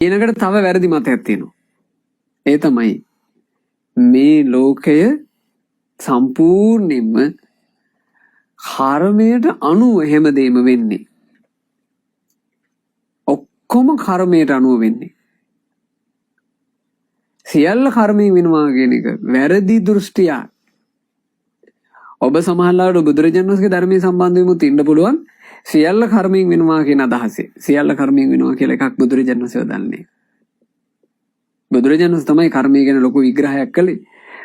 ඊළඟට තව වැරදි මතයක් තියෙනවා. ඒ තමයි මේ ලෝකය සම්පූර්ණයෙන්ම කර්මයට අනුව හැමදේම වෙන්නේ. ඔක්කොම කර්මයට අනුව වෙන්නේ. සියල්ල කර්මයෙන් වෙනවා කියන එක වැරදි දෘෂ්ටියක්. ඔබ සමහරවිට බුදුරජාණන් වහන්සේගේ ධර්මයේ සම්බන්ධවෙමුත් ඉන්න පුළුවන්. සියල්ල කර්මයෙන් වෙනවා කියන අදහසේ. සියල්ල කර්මයෙන් වෙනවා කියලා එකක් බුදුරජාණන් වහන්සේ දන්නේ. බුදුරජාණන් වහන්සේ තමයි කර්මය ගැන ලොකු විග්‍රහයක් කළේ.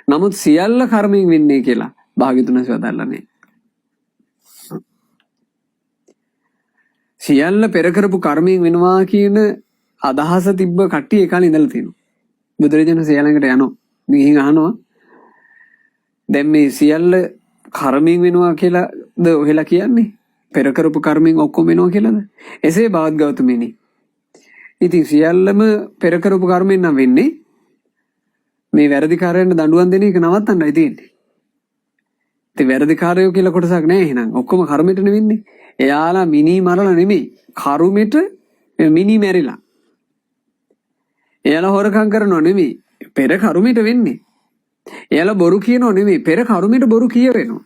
නමුත් සියල්ල කර්මයෙන් වෙන්නේ කියලා භාග්‍යවතුන් වහන්සේ වදාළා නෑ. සියල්ල පෙර කරපු කර්මයෙන් වෙනවා කියන අදහස තිබ්බ කට්ටිය ඒ කාලේ ඉඳලා තියෙනවා. බුදුරජාණන් වහන්සේ ළඟට යනවා. ගිහින් අහනවා දැන් මේ සියල්ල කර්මයෙන් වෙනවා කියලාද ඔහෙලා කියන්නේ? පෙර කරපු කර්මයෙන් ඔක්කොම වෙනවා කියලාද? එසේ බවත් ගෞතමෙනි. ඉතින් සියල්ලම පෙර කරපු කර්මෙන් නම් වෙන්නේ. මේ වැරදිකාරයන්ට දඬුවම් දෙන එක නවත්තන්නයි තියෙන්නේ. ඉතින් වැරදිකාරයෝ කියලා කොටසක් නැහැ එහෙනම්. ඔක්කොම කර්මෙටනේ වෙන්නේ. එයාලා මිනි මරලා නෙමෙයි. කර්මෙට මිනි මැරිලා. එයාලා හොරකම් කරනව නෙමෙයි. පෙර කර්මෙට වෙන්නේ. එයාලා බොරු කියනව නෙමෙයි. පෙර කර්මෙට බොරු කියවෙනවා.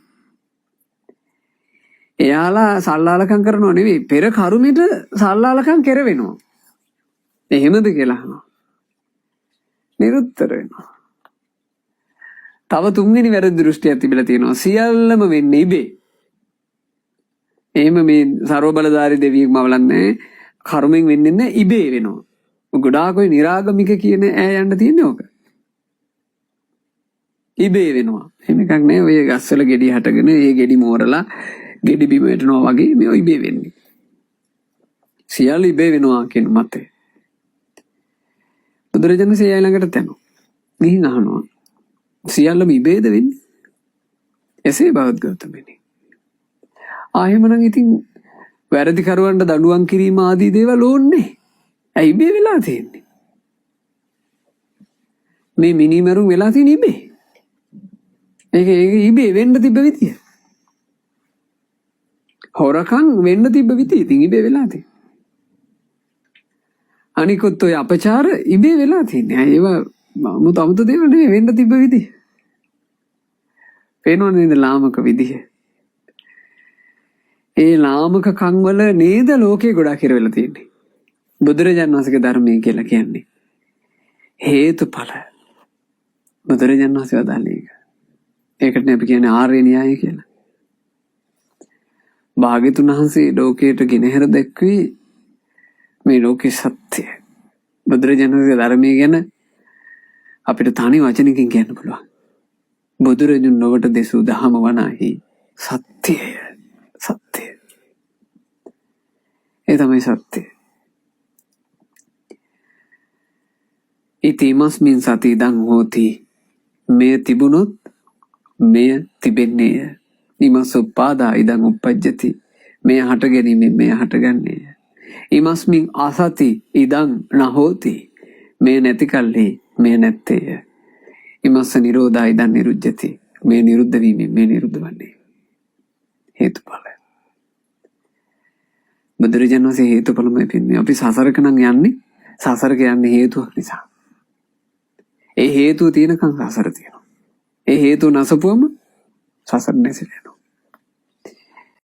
එයාලා සල්ලාලකම් කරනව නෙමෙයි. පෙර කර්මෙට සල්ලාලකම් කෙරවෙනවා. එහෙමද කියලා අහනවා. නිරුත්තර වෙනවා. තව තුන්වෙනි වැරදි දෘෂ්ටියක් තිබිලා තියෙනවා. සියල්ලම වෙන්නේ ඉබේ. එහෙම මේ ਸਰව බලධාරී දෙවියෙක් මවලන්නේ කර්මෙන් වෙන්නේ නැහැ ඉබේ වෙනවා. ගොඩාක් ඔය නිරාගමික කියන ඈ යන්න තියෙන්නේ ඕක. ඉබේ වෙනවා. එහෙම එකක් නෑ. ඔය ගස්වල ගෙඩි හටගෙන ඒ ගෙඩි මෝරලා ගෙඩි බිම වැටෙනවා වගේ මේ ඉබේ වෙන්නේ. සියල්ල ඉබේ වෙනවා කියන මතය. බුදුරජාණන් වහන්සේ ළඟට යනවා. ගිහින් අහනවා සියල්ලම ඉබේද වෙන්නේ? එසේ බවත් ගෞතමෙනි. ආයෙමනම් ඉතින් වැරදි කරුවන්ට දඬුවම් කිරීම ආදී දේවල් ඕනේ. ඇයි ඉබේ වෙලා තියෙන්නේ? මේ මිනිමරුන් වෙලා තියෙන ඉබේ. ඒක ඉබේ වෙන්න තිබ්බ විදිය. හොරකම් වෙන්න තිබ්බ විදිය ඉතින් ඉබේ වෙලා තියෙන්නේ. අනිකොත් ඔය අපචාර ඉබේ වෙලා තියෙන්නේ. ඒවා අමුතු දේවල් නෙවෙයි වෙන්න තිබ්බ විදිය. පේනවද නේද ලාමක විදිය? ඒ ලාමක කන් වල නේද ලෝකේ ගොඩාක් ඉරවෙලා තියෙන්නේ. බුදුරජාණන් වහන්සේගේ ධර්මයේ කියලා කියන්නේ හේතුඵල. බුදුරජාණන් වහන්සේ වදාළේ ඒක. ඒකට අපි කියන්නේ ආර්ය න්‍යාය කියලා. භාග්‍යතුන් වහන්සේ ලෝකයට ගෙනහැර දැක්වේ මේ ලෝකේ සත්‍ය. බුදුරජාණන් වහන්සේගේ ධර්මයේ ගැන අපිට තනි වචනකින් කියන්න පුළුවන්. බුදුරජුන් නොවට දෙසූ දහම වනාහි සත්‍යය. සත්‍ය. ඒ තමයි සත්‍ය. ඉතිමස්මින් සති ඉදං හෝති. මෙය තිබුණොත් මෙය තිබෙන්නේය. ඉමස් උප්පාදා ඉදං උප්පජ්ජති. මෙය හට ගැනීමෙන් මෙය හටගන්නේය. ඉමස්මින් අසති ඉදං නහෝති. මෙය නැති කල්හි මෙය නැත්තේය. ඉමස්ස නිරෝධා ඉදං නිරුජ්ජති. මෙය නිරුද්ධ වීමෙන් මෙය නිරුද්ධ වන්නේ. හේතුඵල. බුදුරජාණන් වහන්සේ හේතුඵලමයි පෙන්වන්නේ. අපි සසරක නම් යන්නේ සසරක යන්නේ හේතුවක් නිසා. ඒ හේතුව තියෙනකන් සසර තියෙනවා. ඒ හේතුව නැසපුවම සසර නැසෙනවා.